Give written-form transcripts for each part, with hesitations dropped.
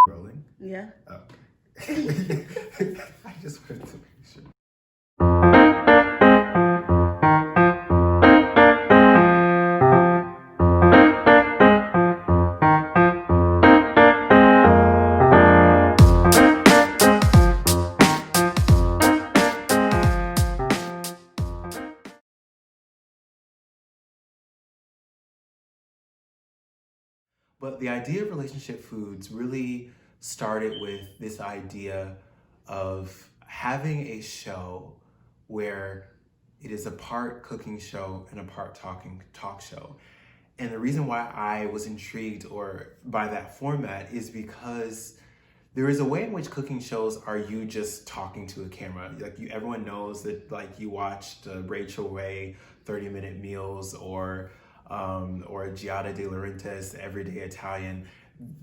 Rolling? Yeah. Oh, okay. I just wanted to make sure. But the idea of relationship foods really started with this idea of having a show where it is a part cooking show and a part talk show. And the reason why I was intrigued or by that format is because there is a way in which cooking shows are you just talking to a camera. Like everyone knows that like you watched Rachel Ray 30-minute meals or Giada De Laurentiis Everyday Italian.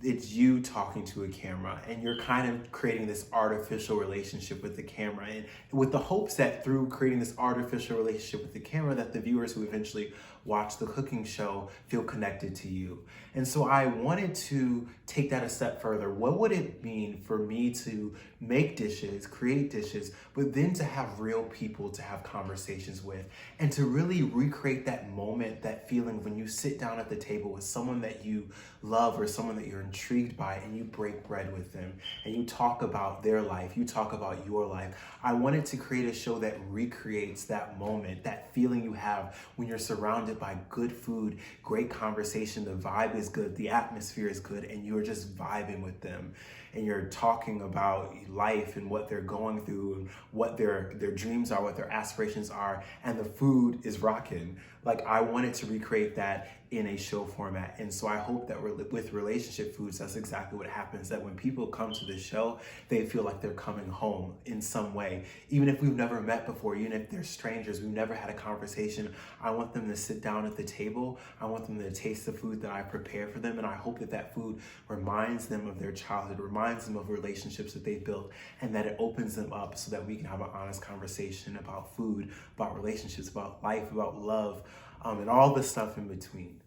It's you talking to a camera and you're kind of creating this artificial relationship with the camera, and with the hopes that through creating this artificial relationship with the camera that the viewers who eventually watch the cooking show feel connected to you. And so I wanted to take that a step further. What would it mean for me to make dishes, create dishes, but then to have real people to have conversations with and to really recreate that moment, that feeling when you sit down at the table with someone that you love or someone that you're intrigued by and you break bread with them and you talk about their life, you talk about your life. I wanted to create a show that recreates that moment, that feeling you have when you're surrounded by good food, great conversation, the vibe is good, the atmosphere is good, and you're just vibing with them. And you're talking about life and what they're going through and what their dreams are, what their aspirations are, and the food is rocking. Like I wanted to recreate that in a show format. And so I hope that with Relationship Foods, that's exactly what happens, that when people come to the show, they feel like they're coming home in some way. Even if we've never met before, even if they're strangers, we've never had a conversation, I want them to sit down at the table. I want them to taste the food that I prepare for them. And I hope that that food reminds them of their childhood, reminds them of relationships that they've built, and that it opens them up so that we can have an honest conversation about food, about relationships, about life, about love, and all the stuff in between.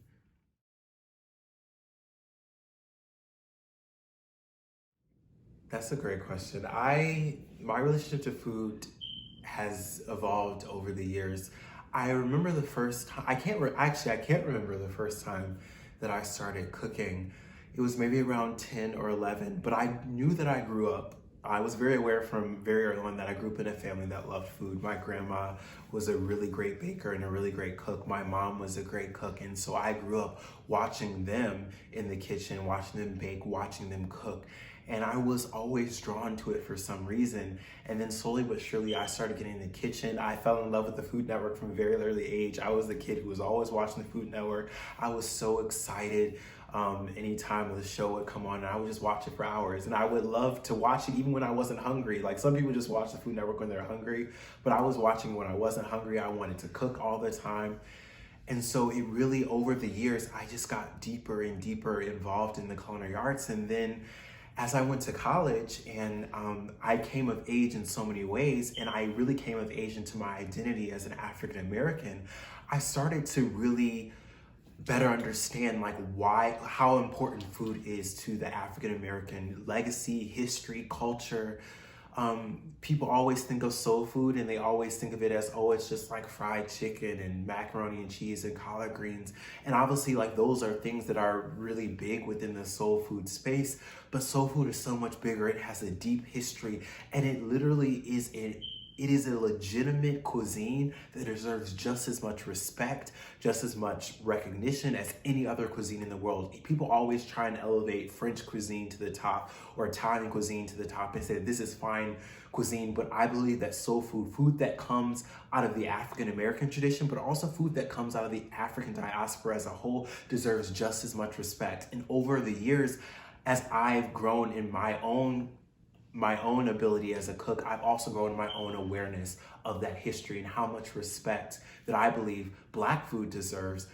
That's a great question. My relationship to food has evolved over the years. I remember the first time, I can't remember the first time that I started cooking. It was maybe around 10 or 11, but I knew that I grew up. I was very aware from very early on that I grew up in a family that loved food. My grandma was a really great baker and a really great cook. My mom was a great cook. And so I grew up watching them in the kitchen, watching them bake, watching them cook. And I was always drawn to it for some reason. And then slowly but surely, I started getting in the kitchen. I fell in love with the Food Network from a very early age. I was the kid who was always watching the Food Network. I was so excited anytime the show would come on, and I would just watch it for hours. And I would love to watch it even when I wasn't hungry. Like some people just watch the Food Network when they're hungry, but I was watching when I wasn't hungry. I wanted to cook all the time. And so it really, over the years, I just got deeper and deeper involved in the culinary arts. And then as I went to college and I came of age in so many ways, and I really came of age into my identity as an African American, I started to really better understand like how important food is to the African American legacy, history, culture. People always think of soul food and they always think of it as, oh, it's just like fried chicken and macaroni and cheese and collard greens. And obviously like those are things that are really big within the soul food space, but soul food is so much bigger. It has a deep history, and it literally is it is a legitimate cuisine that deserves just as much respect, just as much recognition as any other cuisine in the world. People always try and elevate French cuisine to the top or Italian cuisine to the top and say this is fine cuisine, but I believe that soul food that comes out of the African American tradition, but also food that comes out of the African diaspora as a whole, deserves just as much respect. And over the years, as I've grown in my own ability as a cook, I've also grown in my own awareness of that history and how much respect that I believe Black food deserves.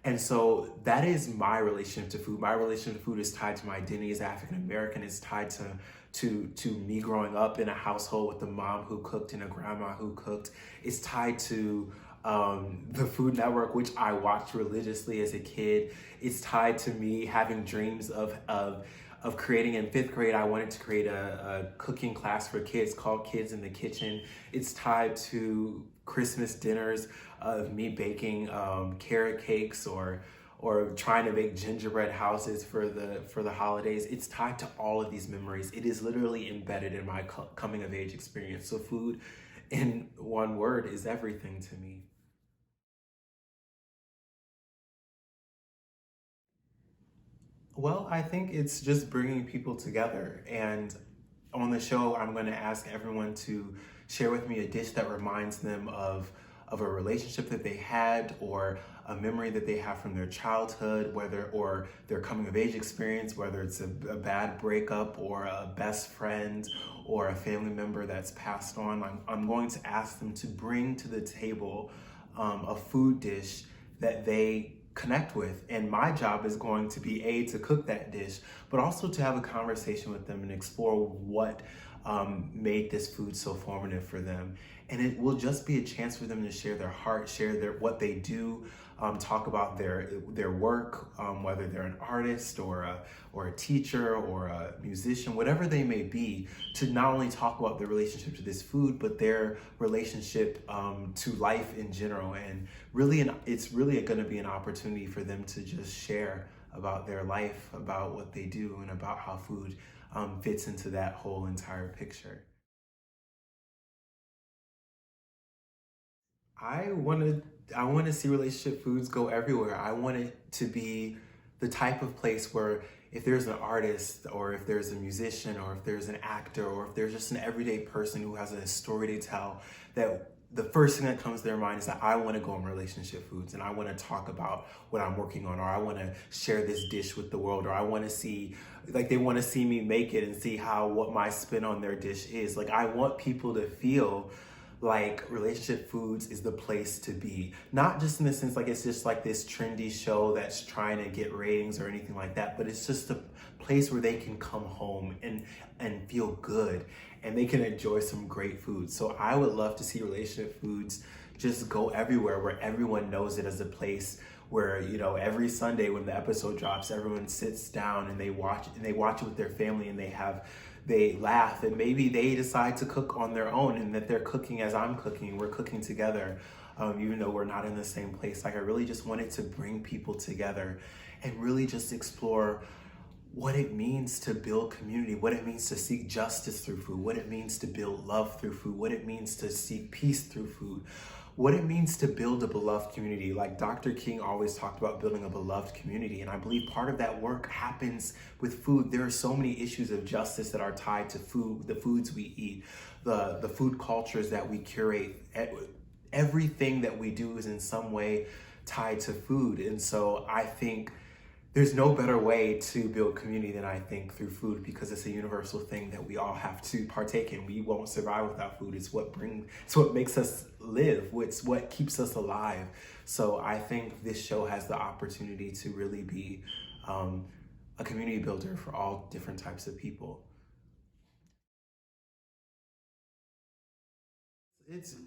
And so that is my relationship to food. My relationship to food is tied to my identity as African American. It's tied to me growing up in a household with a mom who cooked and a grandma who cooked. It's tied to the Food Network, which I watched religiously as a kid. It's tied to me having dreams of creating. In fifth grade, I wanted to create a cooking class for kids called Kids in the Kitchen. It's tied to Christmas dinners of me baking carrot cakes or trying to make gingerbread houses for the holidays. It's tied to all of these memories. It is literally embedded in my coming of age experience. So food, in one word, is everything to me. Well, I think it's just bringing people together. And on the show, I'm going to ask everyone to share with me a dish that reminds them of a relationship that they had or a memory that they have from their childhood, whether or their coming of age experience, whether it's a bad breakup or a best friend or a family member that's passed on. I'm going to ask them to bring to the table a food dish that they connect with. And my job is going to be to cook that dish, but also to have a conversation with them and explore what made this food so formative for them. And it will just be a chance for them to share their heart, share what they do, talk about their work, whether they're an artist or a teacher or a musician, whatever they may be, to not only talk about their relationship to this food, but their relationship to life in general. And really, it's really going to be an opportunity for them to just share about their life, about what they do, and about how food fits into that whole entire picture. I want to I want to see relationship foods go everywhere. I want it to be the type of place where if there's an artist or if there's a musician or if there's an actor or if there's just an everyday person who has a story to tell, that the first thing that comes to their mind is that I want to go on relationship foods and I want to talk about what I'm working on, or I want to share this dish with the world, or I want to see, like, they want to see me make it and see how what my spin on their dish is. Like, I want people to feel like relationship foods is the place to be, not just in the sense like it's just like this trendy show that's trying to get ratings or anything like that, but it's just a place where they can come home and feel good and they can enjoy some great food. So I would love to see relationship foods just go everywhere, where everyone knows it as a place where, you know, every Sunday when the episode drops, everyone sits down and they watch it with their family, and they laugh, and maybe they decide to cook on their own, and that they're cooking as I'm cooking. We're cooking together, even though we're not in the same place. Like, I really just wanted to bring people together and really just explore what it means to build community, what it means to seek justice through food, what it means to build love through food, what it means to seek peace through food, what it means to build a beloved community. Like Dr. King always talked about building a beloved community, and I believe part of that work happens with food. There are so many issues of justice that are tied to food, the foods we eat, the food cultures that we curate. Everything that we do is in some way tied to food. And so I think there's no better way to build community than, I think, through food, because it's a universal thing that we all have to partake in. We won't survive without food. It's what makes us live. It's what keeps us alive. So I think this show has the opportunity to really be a community builder for all different types of people.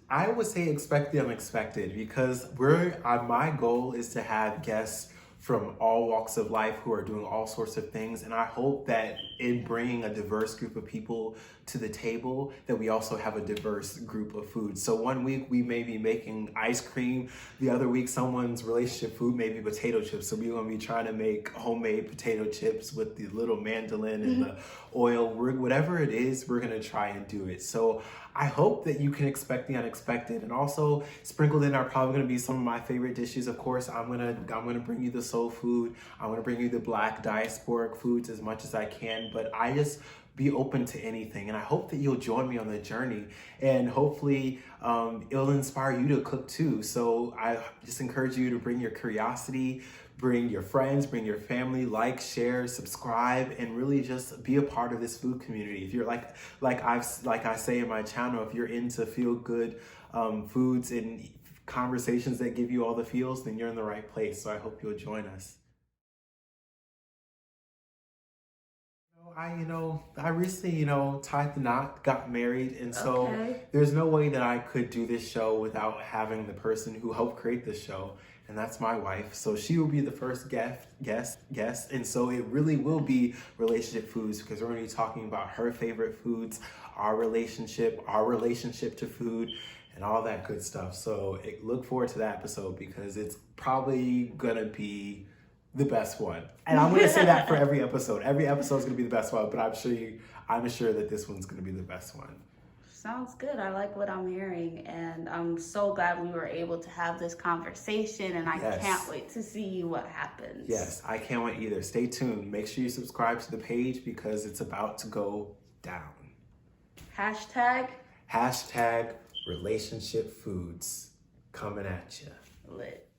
I would say expect the unexpected, because my goal is to have guests from all walks of life who are doing all sorts of things. And I hope that in bringing a diverse group of people to the table, that we also have a diverse group of foods. So one week we may be making ice cream. The other week, someone's relationship food may be potato chips. So we're gonna be trying to make homemade potato chips with the little mandolin and the oil. Whatever it is, we're gonna try and do it. So I hope that you can expect the unexpected. And also sprinkled in are probably going to be some of my favorite dishes. Of course, I'm gonna bring you the soul food. I'm gonna bring you the Black diasporic foods as much as I can. But I just be open to anything, and I hope that you'll join me on the journey, and hopefully it'll inspire you to cook too. So I just encourage you to bring your curiosity, bring your friends, bring your family, like, share, subscribe, and really just be a part of this food community. If you're like I say in my channel, if you're into feel good foods and conversations that give you all the feels, then you're in the right place. So I hope you'll join us. I recently, tied the knot, got married, and so Okay. there's no way that I could do this show without having the person who helped create this show, and that's my wife. So she will be the first guest, and so it really will be relationship foods because we're going to be talking about her favorite foods, our relationship to food, and all that good stuff. So look forward to that episode because it's probably gonna be the best one. And I'm gonna say that for every episode. Every episode is gonna be the best one, but I'm sure that this one's gonna be the best one. Sounds good. I like what I'm hearing, and I'm so glad we were able to have this conversation, and I Yes. can't wait to see what happens. Yes, I can't wait either. Stay tuned. Make sure you subscribe to the page because it's about to go down. Hashtag Hashtag relationship foods coming at you. lit.